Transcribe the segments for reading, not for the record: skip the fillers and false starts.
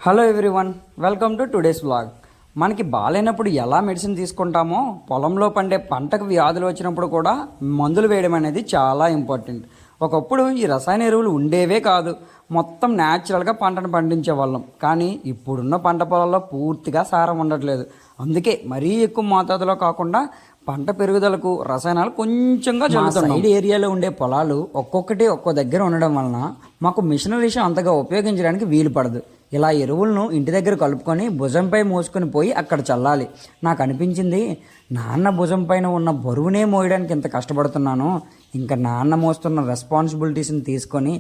Hello everyone, welcome to today's vlog. మనకి బాగాలేనప్పుడు ఎలా మెడిసిన్ తీసుకుంటామో పొలంలో పండే పంటకు వ్యాధులు వచ్చినప్పుడు కూడా మందులు వేయడం అనేది చాలా ఇంపార్టెంట్. ఒకప్పుడు ఈ రసాయన ఎరువులు ఉండేవే కాదు, మొత్తం న్యాచురల్గా పంటను పండించేవాళ్ళం. కానీ ఇప్పుడున్న పంట పొలాల్లో పూర్తిగా సారం ఉండట్లేదు. అందుకే మరీ ఎక్కువ మోతాదులో కాకుండా పంట పెరుగుదలకు రసాయనాలు కొంచెంగా చల్లుతున్నాం. సైడ్ ఏరియాలో ఉండే పొలాలు ఒక్కొక్కటి ఒక్కో దగ్గర ఉండడం వలన మాకు మిషనరీస్ అంతగా ఉపయోగించడానికి వీలు పడదు. ఇలా ఎరువులను ఇంటి దగ్గర కలుపుకొని భుజంపై మోసుకొని పోయి అక్కడ చల్లాలి. నాకు అనిపించింది, నాన్న భుజం పైన ఉన్న బరువునే మోయడానికి ఎంత కష్టపడుతున్నానో, ఇంకా నాన్న మోస్తున్న రెస్పాన్సిబిలిటీస్ని తీసుకొని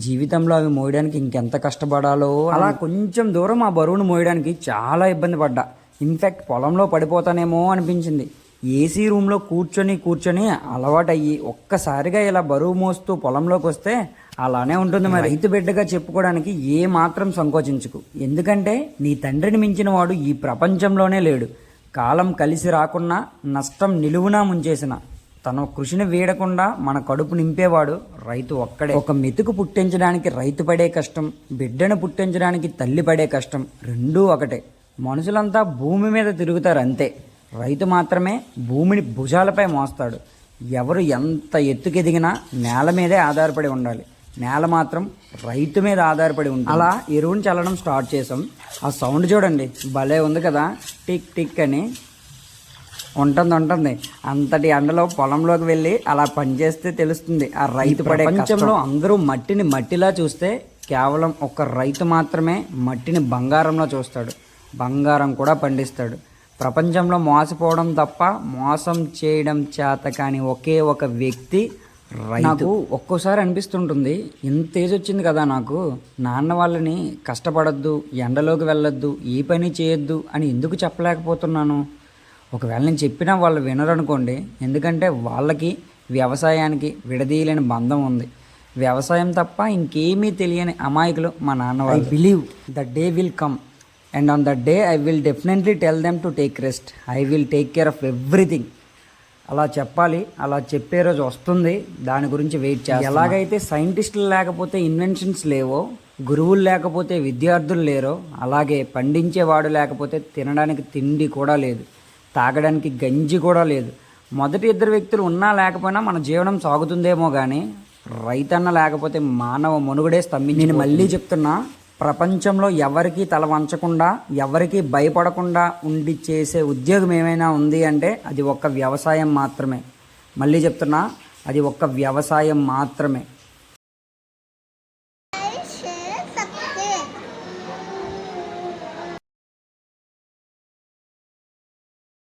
జీవితంలో అవి మోయడానికి ఇంకెంత కష్టపడాలో. అలా కొంచెం దూరం ఆ బరువును మోయడానికి చాలా ఇబ్బంది పడ్డా. ఇన్ఫ్యాక్ట్ పొలంలో పడిపోతానేమో అనిపించింది. ఏసీ రూమ్లో కూర్చొని అలవాటయ్యి ఒక్కసారిగా ఇలా బరువు మోస్తూ పొలంలోకి వస్తే అలానే ఉంటుంది. మరి రైతు బిడ్డగా చెప్పుకోవడానికి ఏ మాత్రం సంకోచించుకు. ఎందుకంటే నీ తండ్రిని మించిన వాడు ఈ ప్రపంచంలోనే లేడు. కాలం కలిసి రాకున్నా నష్టం నిలువునా ముంచేసిన తన కృషిని వీడకుండా మన కడుపు నింపేవాడు రైతు ఒక్కడే. ఒక మెతుకు పుట్టించడానికి రైతు పడే కష్టం, బిడ్డను పుట్టించడానికి తల్లి పడే కష్టం రెండూ ఒకటే. మనుషులంతా భూమి మీద తిరుగుతారు అంతే, రైతు మాత్రమే భూమిని భుజాలపై మోస్తాడు. ఎవరు ఎంత ఎత్తుకెదిగినా నేల మీదే ఆధారపడి ఉండాలి, నేల మాత్రం రైతు మీద ఆధారపడి ఉంటుంది. అలా ఎరువుని చల్లడం స్టార్ట్ చేసాం. ఆ సౌండ్ చూడండి, భలే ఉంది కదా, టిక్ టిక్ అని ఉంటుంది. అంతటి ఎండలో పొలంలోకి వెళ్ళి అలా పనిచేస్తే తెలుస్తుంది ఆ రైతు పడే కష్టం. ప్రపంచంలో అందరూ మట్టిని మట్టిలా చూస్తే కేవలం ఒక రైతు మాత్రమే మట్టిని బంగారంలో చూస్తాడు, బంగారం కూడా పండిస్తాడు. ప్రపంచంలో మోసపోవడం తప్ప మోసం చేయడం చేత కాని ఒకే ఒక వ్యక్తి రైతు. నాకు ఒక్కోసారి అనిపిస్తుంటుంది, ఇంత ఏజ్ వచ్చింది కదా నాకు, నాన్న వాళ్ళని కష్టపడద్దు, ఎండలోకి వెళ్ళొద్దు, ఏ పని చేయొద్దు అని ఎందుకు చెప్పలేకపోతున్నాను. ఒకవేళ నేను చెప్పినా వాళ్ళు వినరనుకోండి, ఎందుకంటే వాళ్ళకి వ్యవసాయానికి విడదీయలేని బంధం ఉంది. వ్యవసాయం తప్ప ఇంకేమీ తెలియని అమాయకులు మా నాన్న వాళ్ళు. I believe the day will come and on that day I will definitely tell them to take rest. I will take care of everything. అలా చెప్పాలి, అలా చెప్పే రోజు వస్తుంది. దాని గురించి వెయిట్ చేయాలి. ఎలాగైతే సైంటిస్టులు లేకపోతే ఇన్వెన్షన్స్ లేవో, గురువులు లేకపోతే విద్యార్థులు లేరో, అలాగే పండించేవాడు లేకపోతే తినడానికి తిండి కూడా లేదు, తాగడానికి గంజి కూడా లేదు. మొదటి ఇద్దరు వ్యక్తులు ఉన్నా లేకపోయినా మన జీవనం సాగుతుందేమో కానీ రైతన్న లేకపోతే మానవ మనుగడే స్తంభించి. నేను మళ్ళీ చెప్తున్నా, ప్రపంచంలో ఎవరికి తల వంచకుండా, ఎవరికి భయపడకుండా ఉండి చేసే ఉద్యోగం ఏమైనా ఉంది అంటే అది ఒక్క వ్యవసాయం మాత్రమే. మళ్ళీ చెప్తున్నా, అది ఒక్క వ్యవసాయం మాత్రమే.